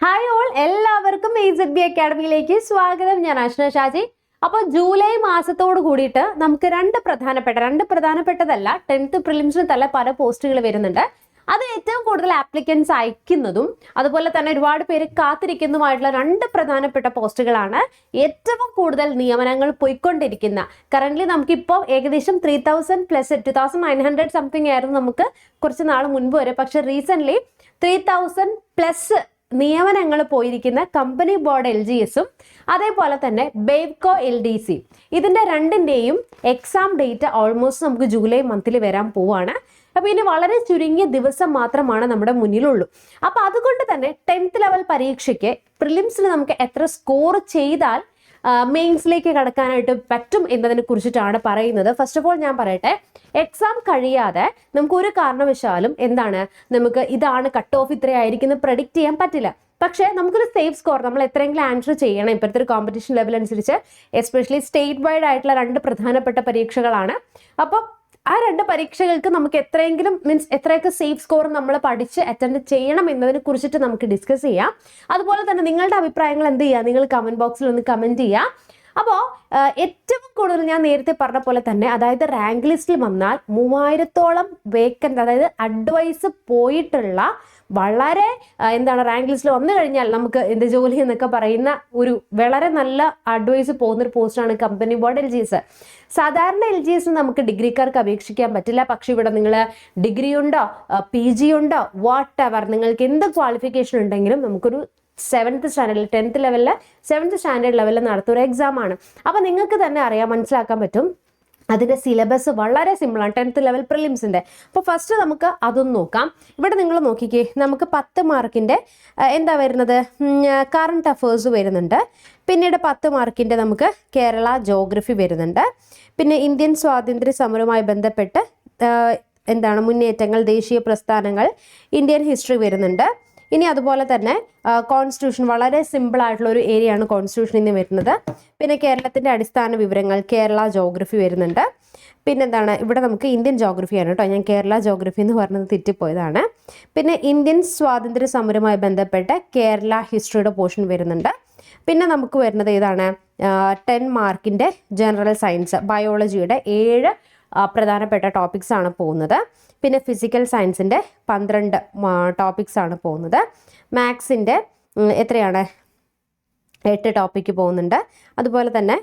Hi all, എല്ലാവർക്കും AZB അക്കാഡമിയിലേക്ക് സ്വാഗതം. ഞാൻ അശ്ന ഷാജി. അപ്പോൾ ജൂലൈ മാസത്തോട് കൂടിയിട്ട് നമുക്ക് രണ്ട് പ്രധാനപ്പെട്ടതല്ല 10th പ്രിലിംസിന് തന്നെ പല പോസ്റ്റുകൾ വരുന്നുണ്ട്. അത് ഏറ്റവും കൂടുതൽ ആപ്ലിക്കൻസ് അയക്കുന്നതും അതുപോലെ തന്നെ ഒരുപാട് പേര് കാത്തിരിക്കുന്നതുമായിട്ടുള്ള രണ്ട് പ്രധാനപ്പെട്ട പോസ്റ്റുകളാണ്. ഏറ്റവും കൂടുതൽ നിയമനങ്ങൾ പോയിക്കൊണ്ടിരിക്കുന്ന കറന്റ് നമുക്കിപ്പോൾ ഏകദേശം 3000 പ്ലസ് 2900 സംതിങ് ആയിരുന്നു നമുക്ക് കുറച്ച് നാൾ മുൻപ് വരെ. പക്ഷെ റീസെന്റ് 3000 പ്ലസ് നിയമനങ്ങൾ പോയിരിക്കുന്ന കമ്പനി ബോർഡ് LGSും അതേപോലെ തന്നെ ബേവ്കോ LDC ഇതിന്റെ രണ്ടിന്റെയും എക്സാം ഡേറ്റ് ഓൾമോസ്റ്റ് നമുക്ക് ജൂലൈ മന്തിൽ വരാൻ പോവാണ്. അപ്പൊ ഇനി വളരെ ചുരുങ്ങിയ ദിവസം മാത്രമാണ് നമ്മുടെ മുന്നിലുള്ളൂ. അപ്പൊ അതുകൊണ്ട് തന്നെ 10th ലെവൽ പരീക്ഷയ്ക്ക് പ്രിലിംസിൽ നമുക്ക് എത്ര സ്കോർ ചെയ്താൽ മെയിൻസിലേക്ക് കടക്കാനായിട്ട് പറ്റും എന്നതിനെ കുറിച്ചിട്ടാണ് പറയുന്നത്. ഫസ്റ്റ് ഓഫ് ഓൾ ഞാൻ പറയട്ടെ, എക്സാം കഴിയാതെ നമുക്ക് ഒരു കാരണവശാലും നമുക്ക് ഇതാണ് കട്ട് ഓഫ് ഇത്രയായിരിക്കും പ്രഡിക്റ്റ് ചെയ്യാൻ പറ്റില്ല. പക്ഷേ നമുക്കൊരു സേഫ് സ്കോർ നമ്മൾ എത്രയെങ്കിലും ആൻസർ ചെയ്യണം. ഇപ്പോഴത്തെ ഒരു കോമ്പറ്റീഷൻ ലെവൽ അനുസരിച്ച് എസ്പെഷ്യലി സ്റ്റേറ്റ് വൈഡ് ആയിട്ടുള്ള രണ്ട് പ്രധാനപ്പെട്ട പരീക്ഷകളാണ്. അപ്പം ആ രണ്ട് പരീക്ഷകൾക്ക് നമുക്ക് എത്രയെങ്കിലും എത്രയൊക്കെ സേഫ് സ്കോർ നമ്മൾ പഠിച്ച് അറ്റൻഡ് ചെയ്യണം എന്നതിനെ കുറിച്ചിട്ട് നമുക്ക് ഡിസ്കസ് ചെയ്യാം. അതുപോലെ തന്നെ നിങ്ങളുടെ അഭിപ്രായങ്ങൾ എന്ത് ചെയ്യുക, നിങ്ങൾ കമന്റ് ബോക്സിൽ ഒന്ന് കമന്റ് ചെയ്യുക. അപ്പോൾ ഏറ്റവും കൂടുതൽ ഞാൻ നേരത്തെ പറഞ്ഞ പോലെ തന്നെ, അതായത് റാങ്ക് ലിസ്റ്റിൽ വന്നാൽ 3000-ഓളം വേക്കൻ്റ്, അതായത് അഡ്വൈസ് പോയിട്ടുള്ള വളരെ റാങ്ക് ലിസ്റ്റിൽ വന്നു കഴിഞ്ഞാൽ നമുക്ക് എന്ത് ജോലി എന്നൊക്കെ പറയുന്ന ഒരു വളരെ നല്ല അഡ്വൈസ് പോകുന്നൊരു പോസ്റ്റാണ് കമ്പനി ബോർഡ് LGS. സാധാരണ LGS നമുക്ക് ഡിഗ്രിക്കാർക്ക് അപേക്ഷിക്കാൻ പറ്റില്ല. പക്ഷെ ഇവിടെ നിങ്ങൾ ഡിഗ്രി ഉണ്ടോ, PG ഉണ്ടോ, വാട്ട് എവർ, നിങ്ങൾക്ക് എന്ത് ക്വാളിഫിക്കേഷൻ ഉണ്ടെങ്കിലും നമുക്കൊരു 7th സ്റ്റാൻഡേർഡിൽ 10th ലെവലിൽ 7th സ്റ്റാൻഡേർഡ് ലെവലിൽ നടത്തുന്ന ഒരു എക്സാം ആണ്. അപ്പോൾ നിങ്ങൾക്ക് തന്നെ മനസ്സിലാക്കാൻ പറ്റും അതിൻ്റെ സിലബസ് വളരെ സിമ്പിളാണ് 10th ലെവൽ പ്രിലിംസിൻ്റെ. അപ്പോൾ ഫസ്റ്റ് നമുക്ക് അതൊന്ന് നോക്കാം. ഇവിടെ നിങ്ങൾ നോക്കിക്കേ, നമുക്ക് 10 മാർക്കിൻ്റെ വരുന്നത് കറണ്ട് അഫേഴ്സ് വരുന്നുണ്ട്. പിന്നീട് 10 മാർക്കിൻ്റെ നമുക്ക് കേരള ജോഗ്രഫി വരുന്നുണ്ട്. പിന്നെ ഇന്ത്യൻ സ്വാതന്ത്ര്യ സമരവുമായി ബന്ധപ്പെട്ട് മുന്നേറ്റങ്ങൾ, ദേശീയ പ്രസ്ഥാനങ്ങൾ, ഇന്ത്യൻ ഹിസ്റ്ററി വരുന്നുണ്ട്. ഇനി അതുപോലെ തന്നെ കോൺസ്റ്റിറ്റ്യൂഷൻ, വളരെ സിമ്പിൾ ആയിട്ടുള്ള ഒരു ഏരിയ ആണ് കോൺസ്റ്റിറ്റ്യൂഷൻ ഇന്ന് വരുന്നത്. പിന്നെ കേരളത്തിൻ്റെ അടിസ്ഥാന വിവരങ്ങൾ, കേരള ജോഗ്രഫി വരുന്നുണ്ട്. പിന്നെ ഇവിടെ നമുക്ക് ഇന്ത്യൻ ജോഗ്രഫിയാണ് കേട്ടോ, ഞാൻ കേരള ജോഗ്രഫി എന്ന് പറഞ്ഞത് തെറ്റിപ്പോയതാണ്. പിന്നെ ഇന്ത്യൻ സ്വാതന്ത്ര്യ സമരവുമായി ബന്ധപ്പെട്ട് കേരള ഹിസ്റ്ററിയുടെ പോർഷൻ വരുന്നുണ്ട്. പിന്നെ നമുക്ക് വരുന്നത് 10 മാർക്കിൻ്റെ ജനറൽ സയൻസ്, ബയോളജിയുടെ 7 പ്രധാനപ്പെട്ട ടോപ്പിക്സ് ആണ് പോകുന്നത്. പിന്നെ ഫിസിക്കൽ സയൻസിൻ്റെ 12 ടോപ്പിക്സ് ആണ് പോകുന്നത്. മാത്സിൻ്റെ 8 ടോപ്പിക്ക് പോകുന്നുണ്ട്. അതുപോലെ തന്നെ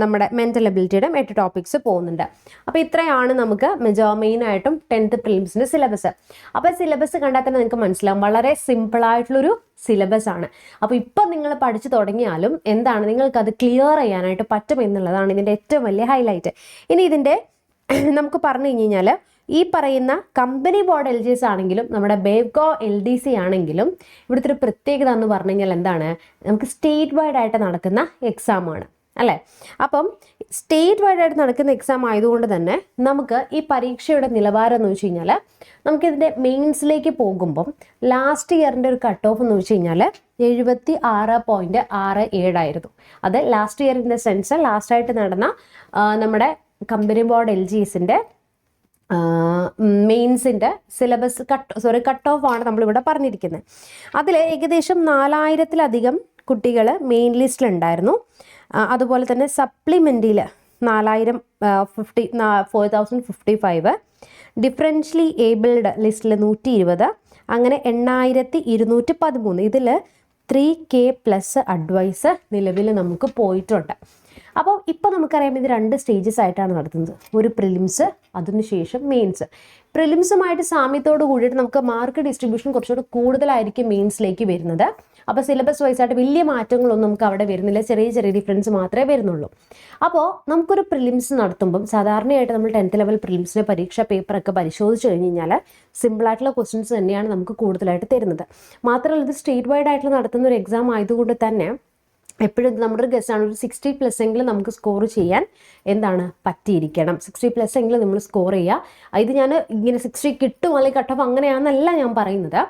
നമ്മുടെ മെൻ്റൽ എബിലിറ്റിയുടെ 8 ടോപ്പിക്സ് പോകുന്നുണ്ട്. അപ്പോൾ ഇത്രയാണ് നമുക്ക് മെയിനായിട്ടും 10th പ്രിലിംസിൻ്റെ സിലബസ്. അപ്പോൾ സിലബസ് കണ്ടാൽ തന്നെ നിങ്ങൾക്ക് മനസ്സിലാവും, വളരെ സിമ്പിളായിട്ടുള്ളൊരു സിലബസ് ആണ്. അപ്പോൾ ഇപ്പം നിങ്ങൾ പഠിച്ചു തുടങ്ങിയാലും നിങ്ങൾക്കത് ക്ലിയർ ചെയ്യാനായിട്ട് പറ്റും എന്നുള്ളതാണ് ഇതിൻ്റെ ഏറ്റവും വലിയ ഹൈലൈറ്റ്. ഇനി ഇതിൻ്റെ നമുക്ക് പറഞ്ഞു കഴിഞ്ഞാൽ ഈ പറയുന്ന കമ്പനി ബോർഡ് LGS ആണെങ്കിലും നമ്മുടെ ബേവ്കോ LDC ആണെങ്കിലും ഇവിടുത്തെ ഒരു പ്രത്യേകത എന്ന് പറഞ്ഞു കഴിഞ്ഞാൽ നമുക്ക് സ്റ്റേറ്റ് വൈഡ് ആയിട്ട് നടക്കുന്ന എക്സാമാണ് അല്ലേ. അപ്പം സ്റ്റേറ്റ് വൈഡ് ആയിട്ട് നടക്കുന്ന എക്സാം ആയതുകൊണ്ട് തന്നെ നമുക്ക് ഈ പരീക്ഷയുടെ നിലവാരം എന്ന് വെച്ച് കഴിഞ്ഞാൽ നമുക്കിതിൻ്റെ മെയിൻസിലേക്ക് പോകുമ്പം ലാസ്റ്റ് ഇയറിൻ്റെ ഒരു കട്ട് ഓഫ് എന്ന് വെച്ച് കഴിഞ്ഞാൽ 76.67 ആയിരുന്നു. അത് last year in the sense ലാസ്റ്റായിട്ട് നടന്ന നമ്മുടെ കമ്പനി ബോർഡ് LGSൻ്റെ മെയിൻസിൻ്റെ സിലബസ് കട്ട് ഓഫ് ആണ് നമ്മളിവിടെ പറഞ്ഞിരിക്കുന്നത്. അതിൽ ഏകദേശം 4000-ലധികം കുട്ടികൾ മെയിൻ ലിസ്റ്റിലുണ്ടായിരുന്നു. അതുപോലെ തന്നെ സപ്ലിമെൻ്റിൽ 4055, ഡിഫറൻഷ്യലി ഏബിൾഡ് ലിസ്റ്റിൽ 120, അങ്ങനെ 8213. ഇതിൽ 3K പ്ലസ് അഡ്വൈസ് നിലവിൽ നമുക്ക് പോയിട്ടുണ്ട്. അപ്പോൾ ഇപ്പോൾ നമുക്കറിയാം ഇത് 2 സ്റ്റേജസ് ആയിട്ടാണ് നടത്തുന്നത്. ഒരു പ്രിലിംസ്, അതിനുശേഷം മെയിൻസ്. പ്രിലിംസുമായിട്ട് സാമ്യത്തോട് കൂടിയിട്ട് നമുക്ക് മാർക്ക് ഡിസ്ട്രിബ്യൂഷൻ കുറച്ചുകൂടി കൂടുതലായിരിക്കും മെയിൻസിലേക്ക് വരുന്നത്. അപ്പോൾ സിലബസ് വൈസ് ആയിട്ട് വലിയ മാറ്റങ്ങളൊന്നും നമുക്ക് അവിടെ വരുന്നില്ല, ചെറിയ ചെറിയ ഡിഫറൻസ് മാത്രമേ വരുന്നുള്ളൂ. അപ്പോൾ നമുക്കൊരു പ്രിലിംസ് നടത്തുമ്പം സാധാരണയായിട്ട് നമ്മൾ 10th ലെവൽ പ്രിലിംസിൻ്റെ പരീക്ഷാ പേപ്പറൊക്കെ പരിശോധിച്ച് കഴിഞ്ഞ് കഴിഞ്ഞാൽ സിമ്പിളായിട്ടുള്ള ക്വസ്റ്റ്യൻസ് തന്നെയാണ് നമുക്ക് കൂടുതലായിട്ട് തരുന്നത്. മാത്രമല്ല ഇത് സ്റ്റേറ്റ് വൈഡ് ആയിട്ട് നടത്തുന്ന ഒരു എക്സാം ആയതുകൊണ്ട് തന്നെ എപ്പോഴും നമ്മുടെ ഒരു ഗസ്സാണ്, ഒരു 60+ എങ്കിലും നമുക്ക് സ്കോർ ചെയ്യാൻ എന്താണ് പറ്റിയിരിക്കണം. 60+ എങ്കിലും നമ്മൾ സ്കോർ ചെയ്യുക. ഇത് ഞാൻ ഇങ്ങനെ 60 കിട്ടും അല്ലെങ്കിൽ കട്ട് ഓഫ് അങ്ങനെയാണെന്നല്ല ഞാൻ പറയുന്നത്.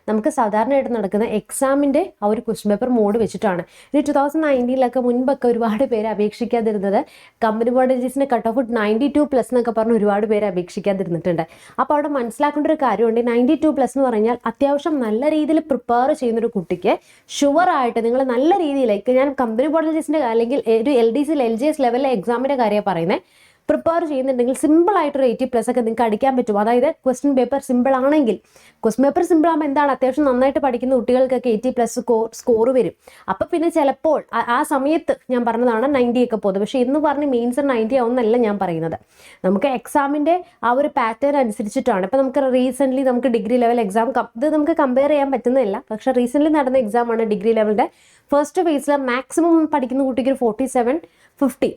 നമുക്ക് സാധാരണയായിട്ട് നടക്കുന്ന എക്സാമിൻ്റെ ആ ഒരു ക്വസ്റ്റ്യൻ പേപ്പർ മോഡ് വെച്ചിട്ടാണ്. ഇത് 2019 മുൻപൊക്കെ ഒരുപാട് പേര് അപേക്ഷിക്കാതിരുന്നത് കമ്പനി ബോർഡ് എൽജിസിൻ്റെ കട്ട് ഓഫ് 92+ എന്നൊക്കെ പറഞ്ഞ് ഒരുപാട് പേര് അപേക്ഷിക്കാതിരുന്നിട്ടുണ്ട്. അപ്പോൾ അവിടെ മനസ്സിലാക്കേണ്ട ഒരു കാര്യമുണ്ട്, 92+ എന്ന് പറഞ്ഞാൽ അത്യാവശ്യം നല്ല രീതിയിൽ പ്രിപ്പയർ ചെയ്യുന്നൊരു കുട്ടിക്ക് ഷുവറായിട്ട് നിങ്ങൾ നല്ല രീതിയിലേക്ക്, ഞാൻ കമ്പനി ബോർഡ് എൽജിസിൻ്റെ അല്ലെങ്കിൽ ഒരു LDC LGS ലെവലിലെ എക്സാമിൻ്റെ കാര്യമാണ് പറയുന്നത്, പ്രിപ്പയർ ചെയ്യുന്നുണ്ടെങ്കിൽ സിമ്പിളായിട്ടൊരു 80+ ഒക്കെ നിങ്ങൾക്ക് അടിക്കാൻ പറ്റും. അതായത് ക്വസ്റ്റ്യൻ പേപ്പർ സിമ്പിൾ ആണെങ്കിൽ, ക്വസ്റ്റ്യൻ പേപ്പർ സിമ്പിൾ ആകുമ്പോൾ എന്താണ്, അത്യാവശ്യം നന്നായിട്ട് പഠിക്കുന്ന കുട്ടികൾക്കൊക്കെ 80+ സ്കോർ വരും. അപ്പോൾ പിന്നെ ചിലപ്പോൾ ആ സമയത്ത് ഞാൻ പറഞ്ഞതാണ് 90 ഒക്കെ പോകുന്നത്. പക്ഷേ ഇന്ന് പറഞ്ഞ് മെയിൻസ് 90 ആവുന്നല്ല ഞാൻ പറയുന്നത്. നമുക്ക് എക്സാമിൻ്റെ ആ ഒരു പാറ്റേൺ അനുസരിച്ചിട്ടാണ്. ഇപ്പോൾ നമുക്ക് റീസെൻ്റ്ലി നമുക്ക് ഡിഗ്രി ലെവൽ എക്സാം, ഇത് നമുക്ക് കമ്പയർ ചെയ്യാൻ പറ്റുന്നതല്ല, പക്ഷേ റീസെൻ്റ്ലി നടന്ന എക്സാമാണ് ഡിഗ്രി ലെവലിൻ്റെ ഫസ്റ്റ് ഫേസിൽ മാക്സിമം പഠിക്കുന്ന കുട്ടിക്ക് ഒരു 47-50.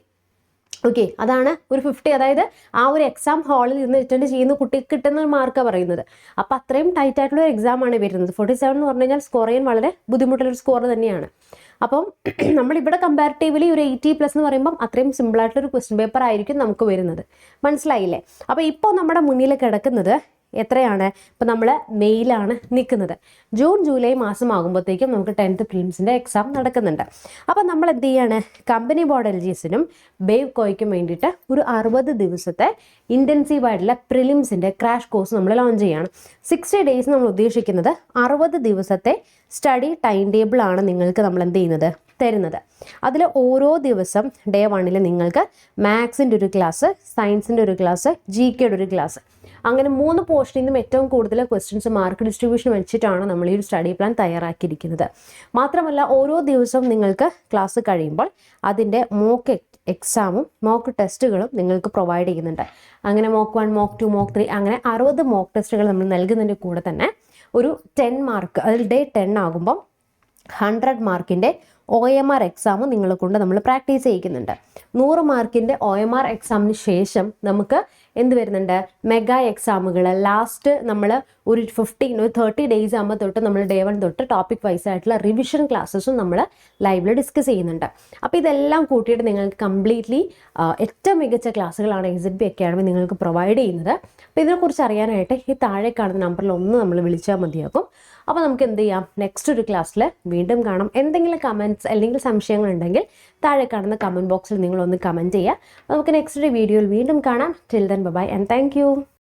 ഓക്കെ, അതാണ് ഒരു 50. അതായത് ആ ഒരു എക്സാം ഹാളിൽ നിന്ന് അറ്റൻഡ് ചെയ്യുന്ന കുട്ടിക്ക് കിട്ടുന്ന മാർക്കാണ് പറയുന്നത്. അപ്പോൾ അത്രയും ടൈറ്റ് ആയിട്ടുള്ള ഒരു എക്സാമാണ് വരുന്നത്. 47 എന്ന് പറഞ്ഞു കഴിഞ്ഞാൽ സ്കോർ ചെയ്യാൻ വളരെ ബുദ്ധിമുട്ടുള്ളൊരു സ്കോർ തന്നെയാണ്. അപ്പം നമ്മളിവിടെ കമ്പാരിറ്റീവ്ലി ഒരു 80+ എന്ന് പറയുമ്പം അത്രയും സിമ്പിളായിട്ടൊരു ക്വസ്റ്റ്യൻ പേപ്പർ ആയിരിക്കും നമുക്ക് വരുന്നത്. മനസ്സിലായില്ലേ? അപ്പോൾ ഇപ്പോൾ നമ്മുടെ മുന്നിൽ കിടക്കുന്നത് എത്രയാണ്? ഇപ്പം നമ്മൾ മെയിലാണ് നിൽക്കുന്നത്. ജൂൺ ജൂലൈ മാസം ആകുമ്പോഴത്തേക്കും നമുക്ക് 10th പ്രിലിംസിൻ്റെ എക്സാം നടക്കുന്നുണ്ട്. അപ്പം നമ്മൾ എന്ത് ചെയ്യാണ്, കമ്പനി ബോർഡ് LGSനും ബേവ് കോയ്ക്കും വേണ്ടിയിട്ട് ഒരു 60 ദിവസത്തെ ഇൻറ്റൻസീവായിട്ടുള്ള പ്രിലിംസിൻ്റെ ക്രാഷ് കോഴ്സ് നമ്മൾ ലോഞ്ച് ചെയ്യാണ്. 60 ഡേയ്സ് നമ്മൾ ഉദ്ദേശിക്കുന്നത് 60 ദിവസത്തെ സ്റ്റഡി ടൈം ടേബിളാണ് നിങ്ങൾക്ക് നമ്മൾ എന്ത് ചെയ്യുന്നത്, തരുന്നത്. അതിൽ ഓരോ ദിവസം ഡേ 1 നിങ്ങൾക്ക് മാത്സിൻ്റെ ഒരു ക്ലാസ്, സയൻസിൻ്റെ ഒരു ക്ലാസ്, GK ഒരു ക്ലാസ്, അങ്ങനെ 3 പോർഷനിൽ നിന്നും ഏറ്റവും കൂടുതൽ ക്വസ്റ്റ്യൻസ് മാർക്ക് ഡിസ്ട്രിബ്യൂഷൻ വെച്ചിട്ടാണ് നമ്മൾ ഈ ഒരു സ്റ്റഡി പ്ലാൻ തയ്യാറാക്കിയിരിക്കുന്നത്. മാത്രമല്ല ഓരോ ദിവസവും നിങ്ങൾക്ക് ക്ലാസ് കഴിയുമ്പോൾ അതിൻ്റെ മോക്ക് എക്സാമും മോക്ക് ടെസ്റ്റുകളും നിങ്ങൾക്ക് പ്രൊവൈഡ് ചെയ്യുന്നുണ്ട്. അങ്ങനെ മോക്ക് 1, മോക്ക് 2, മോക്ക് 3 അങ്ങനെ 60 മോക്ക് ടെസ്റ്റുകൾ നമ്മൾ നൽകുന്നതിൻ്റെ കൂടെ തന്നെ ഒരു 10 മാർക്ക്, അതിൽ ഡേ 10 ആകുമ്പം 100 മാർക്കിൻ്റെ OMR എക്സാം നിങ്ങളെ കൊണ്ട് നമ്മൾ പ്രാക്ടീസ് ചെയ്യിക്കുന്നുണ്ട്. 100 മാർക്കിൻ്റെ OMR എക്സാമിന് ശേഷം നമുക്ക് എന്ത് വരുന്നുണ്ട്, മെഗാ എക്സാമുകൾ ലാസ്റ്റ് നമ്മൾ ഒരു 30 ഡേയ്സ് ആകുമ്പോൾ തൊട്ട് നമ്മൾ ഡേ 1 തൊട്ട് ടോപ്പിക് വൈസ് ആയിട്ടുള്ള റിവിഷൻ ക്ലാസ്സസും നമ്മൾ ലൈവിൽ ഡിസ്കസ് ചെയ്യുന്നുണ്ട്. അപ്പോൾ ഇതെല്ലാം കൂട്ടിയിട്ട് നിങ്ങൾക്ക് കംപ്ലീറ്റ്ലി ഏറ്റവും മികച്ച ക്ലാസ്സുകളാണ് SZB അക്കാഡമി നിങ്ങൾക്ക് പ്രൊവൈഡ് ചെയ്യുന്നത്. അപ്പോൾ ഇതിനെക്കുറിച്ച് അറിയാനായിട്ട് ഈ താഴെ കാണുന്ന നമ്പറിൽ ഒന്ന് നമ്മൾ വിളിച്ചാൽ മതിയാകും. അപ്പോൾ നമുക്ക് എന്ത് ചെയ്യാം, നെക്സ്റ്റ് ഒരു ക്ലാസ്സിൽ വീണ്ടും കാണാം. എന്തെങ്കിലും കമൻറ്റ്സ് അല്ലെങ്കിൽ സംശയങ്ങളുണ്ടെങ്കിൽ താഴെ കാണുന്ന കമൻറ്റ് ബോക്സിൽ നിങ്ങളൊന്ന് കമൻറ്റ് ചെയ്യുക. നമുക്ക് നെക്സ്റ്റ് ഒരു വീഡിയോയിൽ വീണ്ടും കാണാം. Till then bye and thank you.